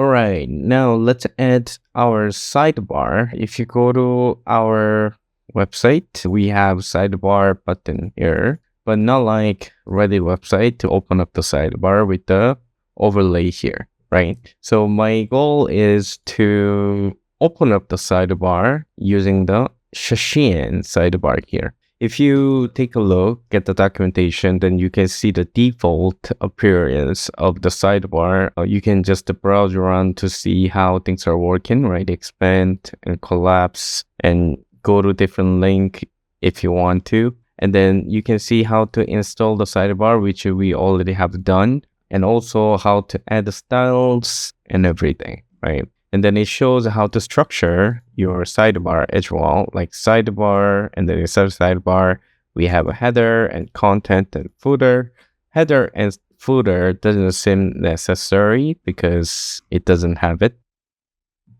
All right, now let's add our sidebar. If you go to our website, we have sidebar button here, but not like Reddit website to open up the sidebar with the overlay here, right? So my goal is to open up the sidebar using the ShadCN sidebar here. If you take a look at the documentation, then you can see the default appearance of the sidebar. You can just browse around to see how things are working, right? Expand and collapse and go to different link if you want to. And then you can see how to install the sidebar, which we already have done, and also how to add the styles and everything, right? And then it shows how to structure your sidebar as well, like sidebar, and then inside sidebar, we have a header and content and footer. Header and footer doesn't seem necessary because it doesn't have it.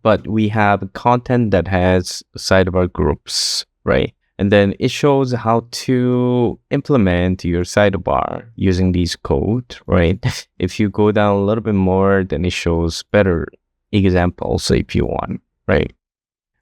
But we have content that has sidebar groups, right? And then it shows how to implement your sidebar using these code, right? If you go down a little bit more, then it shows better examples if you want, right?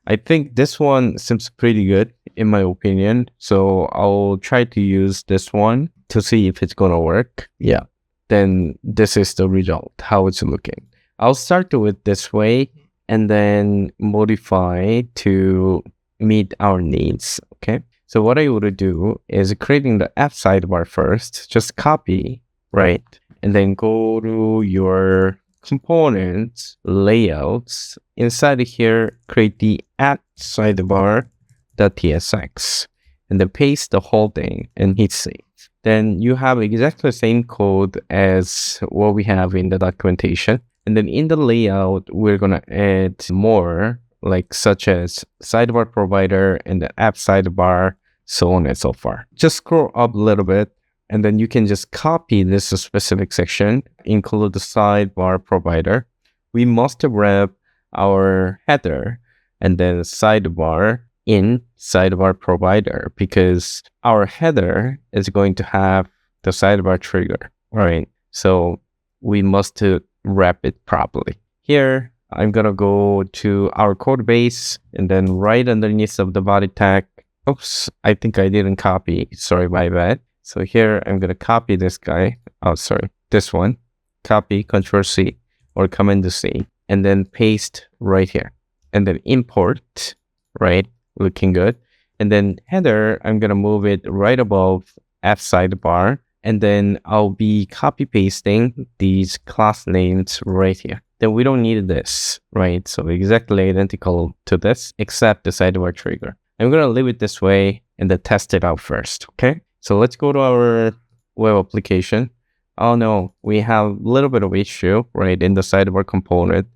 I think this one seems pretty good in my opinion. So I'll try to use this one to see if it's gonna work. Yeah. Then this is the result, how it's looking. I'll start with this way and then modify to meet our needs. Okay. So what I would do is creating the app sidebar first, just copy, right? And then go to your components, layouts. Inside here, create the app sidebar.tsx and then paste the whole thing and hit save. Then you have exactly the same code as what we have in the documentation. And then in the layout, we're going to add more, like such as sidebar provider and the app sidebar, so on and so forth. Just scroll up a little bit. And then you can just copy this specific section, include the sidebar provider. We must wrap our header and then sidebar in sidebar provider because our header is going to have the sidebar trigger, right? So we must wrap it properly. Here, I'm going to go to our code base and then right underneath of the body tag. Oops, I think I didn't copy. Sorry, my bad. So here, I'm going to copy this guy. Oh, sorry, this one. Copy, Control-C or Command-C, and then paste right here. And then import, right? Looking good. And then header, I'm going to move it right above app sidebar. And then I'll be copy pasting these class names right here. Then we don't need this, right? So exactly identical to this, except the sidebar trigger. I'm going to leave it this way and then test it out first, okay? So let's go to our web application. Oh no, we have a little bit of issue, right, in the sidebar component.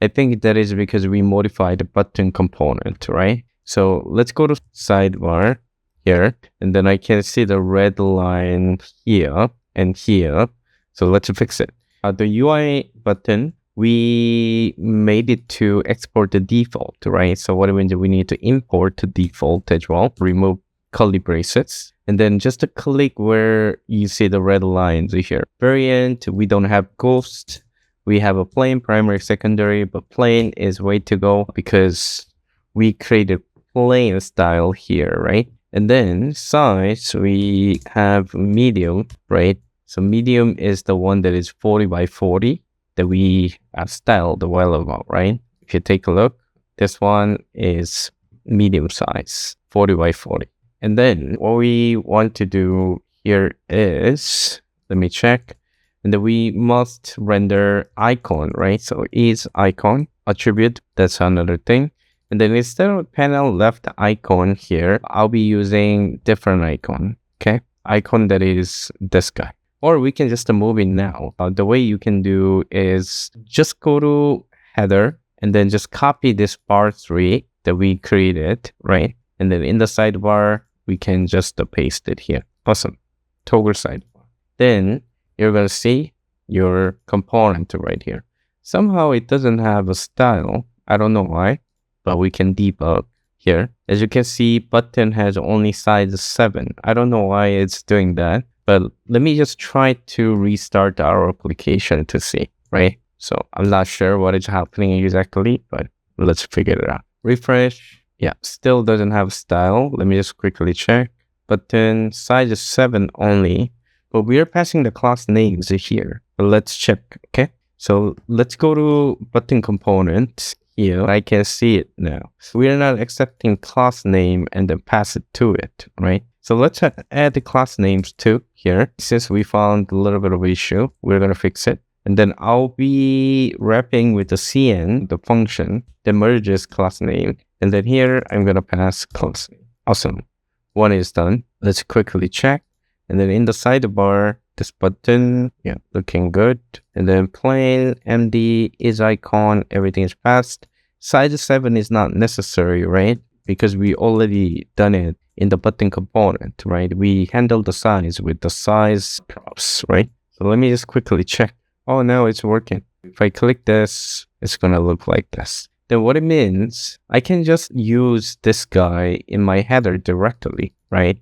I think that is because we modified the button component, right? So let's go to sidebar here, and then I can see the red line here and here. So let's fix it. The UI button, we made it to export the default, right? So what do we do? We need to import the default as well, remove curly braces. And then just to click where you see the red lines here. Variant, we don't have ghost. We have a plain, primary, secondary, but plain is way to go because we created plain style here, right? And then size, we have medium, right? So medium is the one that is 40 by 40 that we styled a while ago, right? If you take a look, this one is medium size, 40 by 40. And then what we want to do here is, let me check, and then we must render icon, right? So is icon attribute, that's another thing. And then instead of panel left icon here, I'll be using different icon, okay? Icon that is this guy. Or we can just move it now. The way you can do is just go to header and then just copy this bar 3 that we created, right? And then in the sidebar, we can just paste it here. Awesome. Toggle sidebar. Then you're going to see your component right here. Somehow it doesn't have a style. I don't know why, but we can debug here. As you can see, button has only size 7. I don't know why it's doing that, but let me just try to restart our application to see, right? So I'm not sure what is happening exactly, but let's figure it out. Refresh. Yeah, still doesn't have style. Let me just quickly check. Button size is 7 only, but we are passing the class names here. But let's check, okay? So let's go to button component here. I can see it now. We are not accepting class name and then pass it to it, right? So let's add the class names too here. Since we found a little bit of issue, we're going to fix it. And then I'll be wrapping with the CN, the function that merges class name. And then here, I'm going to pass class name. Awesome. One is done. Let's quickly check. And then in the sidebar, this button, yeah, looking good. And then plain, MD, is icon, everything is passed. Size 7 is not necessary, right? Because we already done it in the button component, right? We handle the size with the size props, right? So let me just quickly check. Oh, no, it's working. If I click this, it's going to look like this. Then what it means, I can just use this guy in my header directly, right?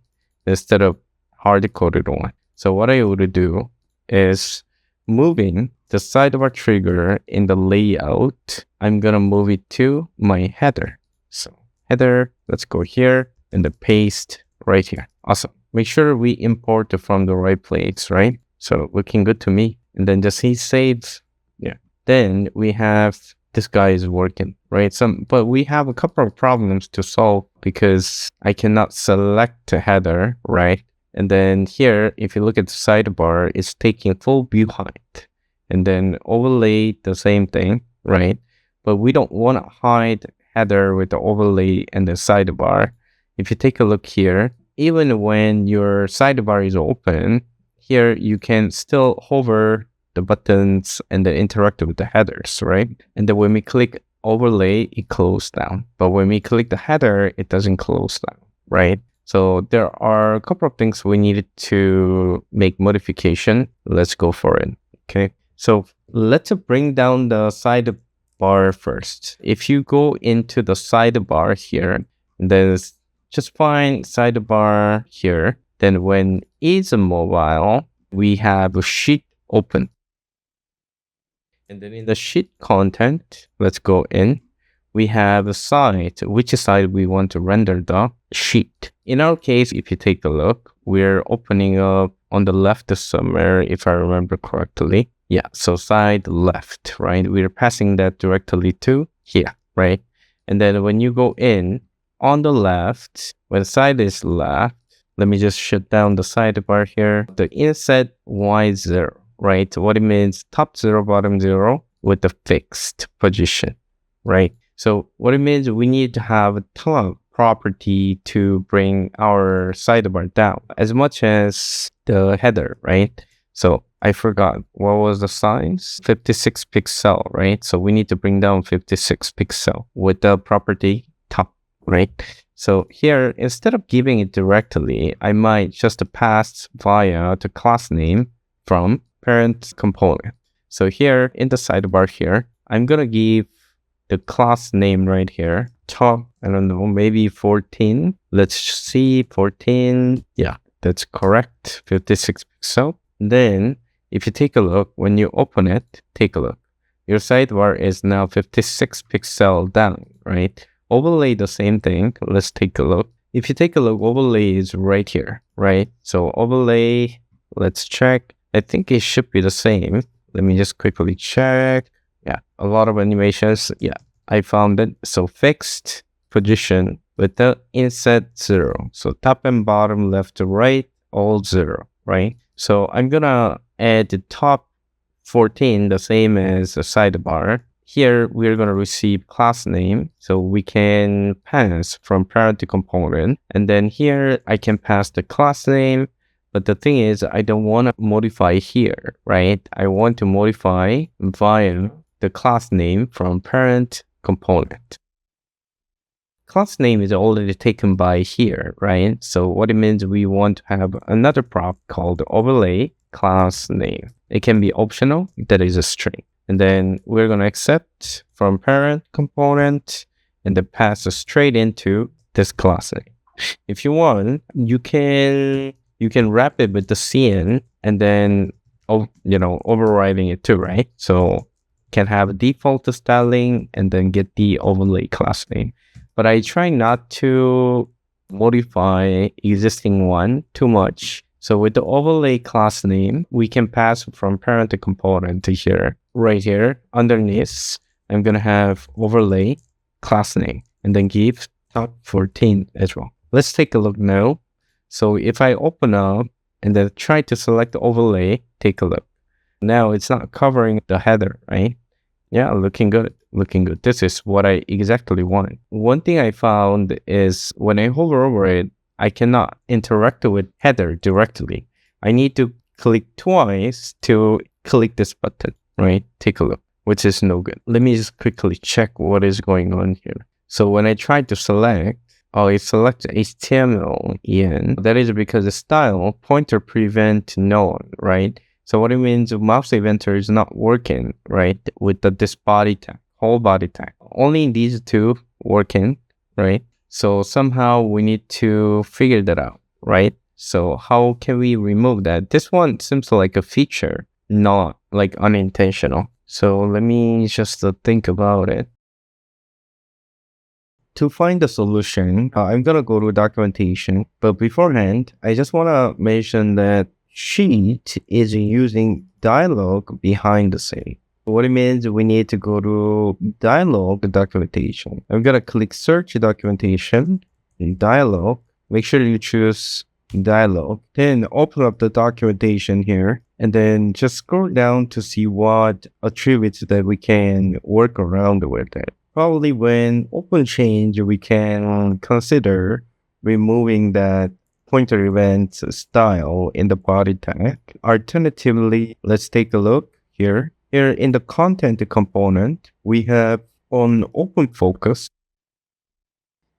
Instead of hard-coded one. So what I would do is moving the sidebar trigger in the layout. I'm going to move it to my header. So header, let's go here and then paste right here. Awesome. Make sure we import it from the right place, right? So looking good to me. And then just hit save. Yeah. Then we have this guy is working, right? But we have a couple of problems to solve because I cannot select a header, right? And then here, if you look at the sidebar, it's taking full view height. And then overlay the same thing, right? But we don't want to hide header with the overlay and the sidebar. If you take a look here, even when your sidebar is open, here you can still hover the buttons and then interact with the headers, right? And then when we click overlay, it closes down. But when we click the header, it doesn't close down, right? So there are a couple of things we needed to make modification. Let's go for it, okay? So let's bring down the sidebar first. If you go into the sidebar here, then just find sidebar here. Then when it's mobile, we have a sheet open. And then in the sheet content, let's go in. We have a side, which side we want to render the sheet. In our case, if you take a look, we're opening up on the left somewhere, if I remember correctly. Yeah, so side left, right? We're passing that directly to here, right? And then when you go in, on the left, when side is left, let me just shut down the sidebar here. The inset Y0, right? What it means, top 0, bottom 0 with the fixed position, right? So what it means, we need to have a top property to bring our sidebar down as much as the header, right? So I forgot, what was the size? 56 pixel, right? So we need to bring down 56 pixel with the property top, right? So here, instead of giving it directly, I might just pass via the class name from parent component. So here in the sidebar here, I'm going to give the class name right here, top, I don't know, maybe 14. Let's see, 14. Yeah, that's correct. 56 pixel. Then if you take a look, when you open it, take a look. Your sidebar is now 56 pixel down, right? Overlay the same thing. Let's take a look. If you take a look, overlay is right here, right? So overlay, let's check. I think it should be the same. Let me just quickly check. Yeah, a lot of animations. Yeah, I found it. So fixed position with the inset 0. So top and bottom, left to right, all 0, right? So I'm gonna add the top 14, the same as the sidebar. Here, we're gonna receive class name. So we can pass from parent to component. And then here, I can pass the class name. But the thing is, I don't want to modify here, right? I want to modify via the class name from parent component. Class name is already taken by here, right? So what it means, we want to have another prop called overlay class name. It can be optional, that is a string. And then we're going to accept from parent component and then pass it straight into this class name. If you want, you can wrap it with the CN and then, overriding it too, right? So can have default styling and then get the overlay class name. But I try not to modify existing one too much. So with the overlay class name, we can pass from parent to component to here. Right here, underneath, I'm going to have overlay class name and then give top 14 as well. Let's take a look now. So if I open up and then try to select the overlay, take a look. Now it's not covering the header, right? Yeah, looking good, looking good. This is what I exactly wanted. One thing I found is when I hover over it, I cannot interact with header directly. I need to click twice to click this button, right? Take a look, which is no good. Let me just quickly check what is going on here. So when I try to select, it selects HTML in. That is because the style pointer prevent none, right? So what it means, mouse eventer is not working, right? With this body tag, whole body tag. Only these two working, right? So somehow we need to figure that out, right? So how can we remove that? This one seems like a feature, not like unintentional. So let me just think about it. To find the solution, I'm going to go to documentation. But beforehand, I just want to mention that Sheet is using dialog behind the scene. What it means, we need to go to dialog documentation. I'm going to click search documentation, dialog. Make sure you choose dialog. Then open up the documentation here and then just scroll down to see what attributes that we can work around with it. Probably when open change, we can consider removing that pointer event style in the body tag. Alternatively, let's take a look here. Here in the content component, we have on open focus,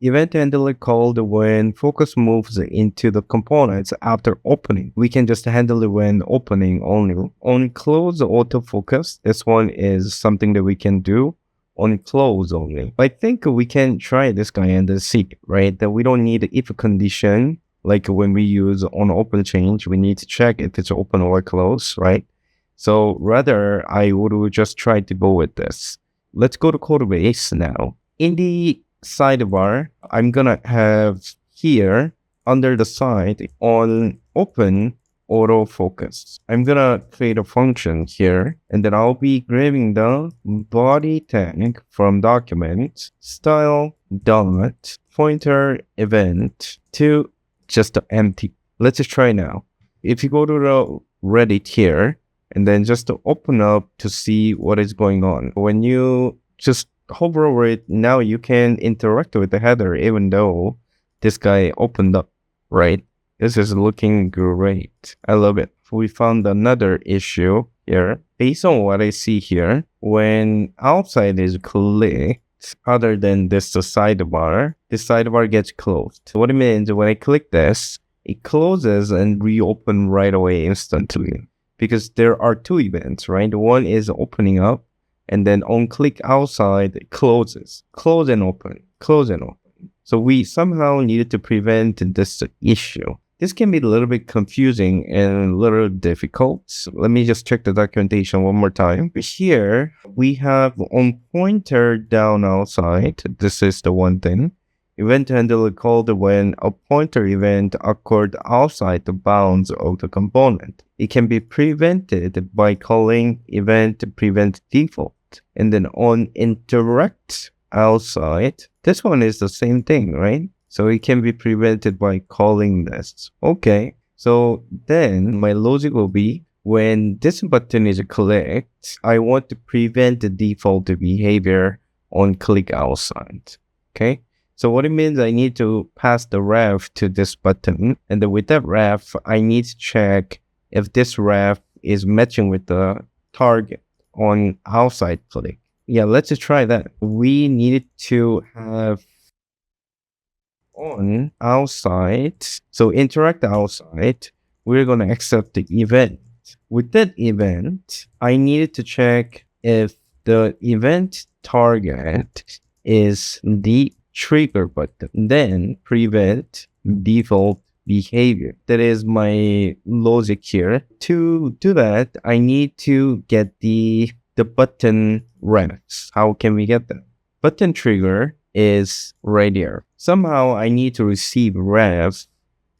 event handler called when focus moves into the components after opening. We can just handle it when opening only. On close autofocus, this one is something that we can do on close only. I think we can try this guy and then see, right? That we don't need if condition. Like when we use on open change, we need to check if it's open or close, right? So rather, I would just try to go with this. Let's go to code base now. In the sidebar, I'm gonna have here under the side on open autofocus. I'm gonna create a function here, and then I'll be grabbing the body tag from document style dot pointer event to just empty. Let's just try now. If you go to the Reddit here and then just to open up to see what is going on. When you just hover over it, now you can interact with the header even though this guy opened up, right? This is looking great. I love it. We found another issue here. Based on what I see here, when outside is clicked, other than this sidebar, the sidebar gets closed. What it means, when I click this, it closes and reopen right away instantly. Because there are two events, right? One is opening up, and then on click outside, it closes. Close and open. Close and open. So we somehow needed to prevent this issue. This can be a little bit confusing and a little difficult. So let me just check the documentation one more time. Here, we have on pointer down outside. This is the one thing. Event handler called when a pointer event occurred outside the bounds of the component. It can be prevented by calling event prevent default. And then on interact outside, this one is the same thing, right? So it can be prevented by calling this. Okay, so then my logic will be when this button is clicked, I want to prevent the default behavior on click outside. Okay, so what it means, I need to pass the ref to this button. And then with that ref, I need to check if this ref is matching with the target on outside click. Yeah, let's just try that. We needed to have on outside, so interact outside, we're going to accept the event. With that event, I needed to check if the event target is the trigger button, then prevent default behavior. That is my logic here. To do that, I need to get the the button refs. How can we get that? Button trigger is right here. Somehow I need to receive refs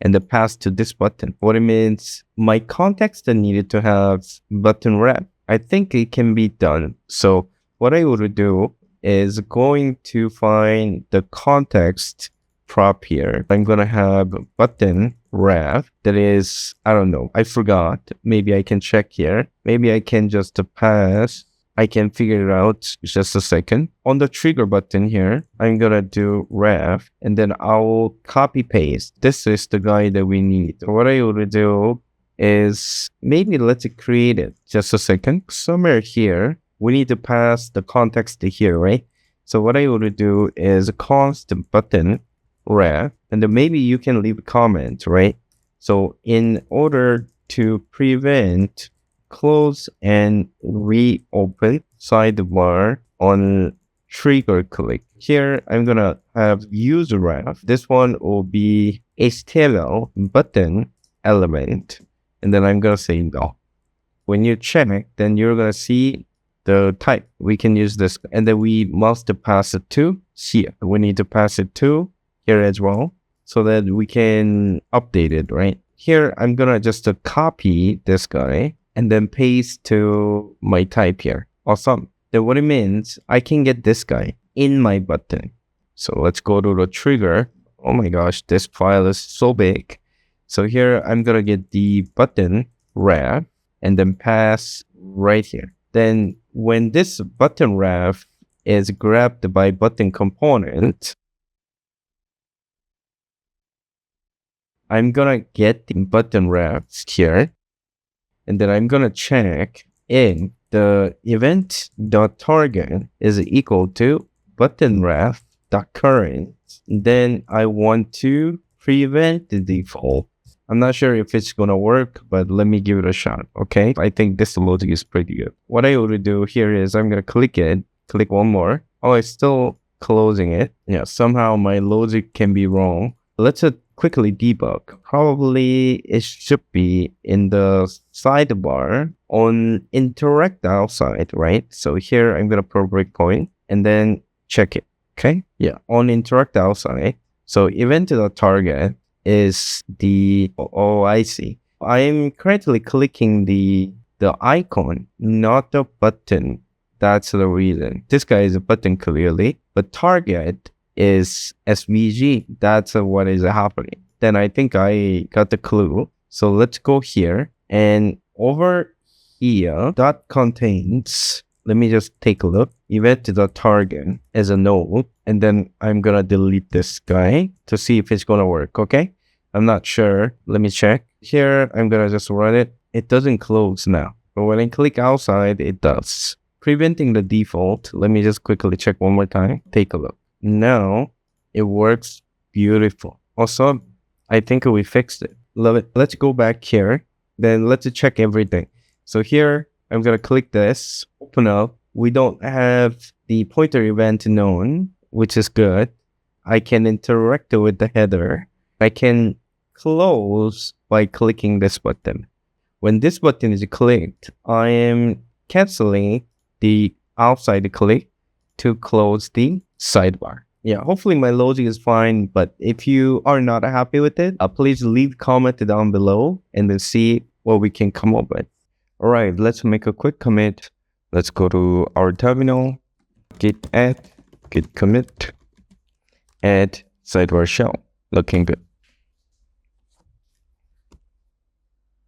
and the pass to this button. What it means, my context needed to have button ref. I think it can be done. So what I would do is going to find the context prop here. I'm going to have button ref that is, I don't know, I forgot. Maybe I can check here. Maybe I can just pass. I can figure it out just a second. On the trigger button here, I'm going to do ref and then I'll copy paste. This is the guy that we need. What I would do is maybe let's create it just a second. Somewhere here, we need to pass the context to here, right? So what I would do is const button ref, and then maybe you can leave a comment, right? So in order to prevent close and reopen sidebar on trigger click, here I'm gonna have user ref. This one will be HTML button element, and then I'm gonna say no. When you check, then you're gonna see the type. We can use this, and then we must pass it to here. We need to pass it to here as well, so that we can update it, right? Here, I'm gonna just copy this guy and then paste to my type here. Awesome. Then what it means, I can get this guy in my button. So let's go to the trigger. Oh my gosh, this file is so big. So here, I'm gonna get the button ref and then pass right here. Then when this button ref is grabbed by button component, I'm gonna get the button refs here, and then I'm gonna check if the event.target is equal to button ref.current. Then I want to prevent the default. I'm not sure if it's gonna work, but let me give it a shot, okay? I think this logic is pretty good. What I would do here is I'm gonna click it, click one more. Oh, it's still closing it. Yeah, somehow my logic can be wrong. Let's quickly debug. Probably it should be in the sidebar on interact outside, right? So here I'm gonna put breakpoint and then check it. Okay, yeah, on interact outside. So event.target is the, oh, I see. I am currently clicking the icon, not the button. That's the reason. This guy is a button clearly, but target is SVG. That's what is happening. Then I think I got the clue. So let's go here, and over here, dot contains, let me just take a look. Event.target as a node, and then I'm gonna delete this guy to see if it's gonna work, okay? I'm not sure. Let me check. Here, I'm gonna just run it. It doesn't close now, but when I click outside, it does. Preventing the default, let me just quickly check one more time. Take a look. Now, it works beautiful. Also, I think we fixed it. Love it. Let's go back here. Then let's check everything. So here, I'm gonna click this, open up. We don't have the pointer event known, which is good. I can interact with the header. I can close by clicking this button. When this button is clicked, I am canceling the outside click to close the sidebar. Yeah, hopefully my logic is fine, but if you are not happy with it, please leave a comment down below and then see what we can come up with. All right, let's make a quick commit. Let's go to our terminal, git add, git commit, add sidebar shell. Looking good.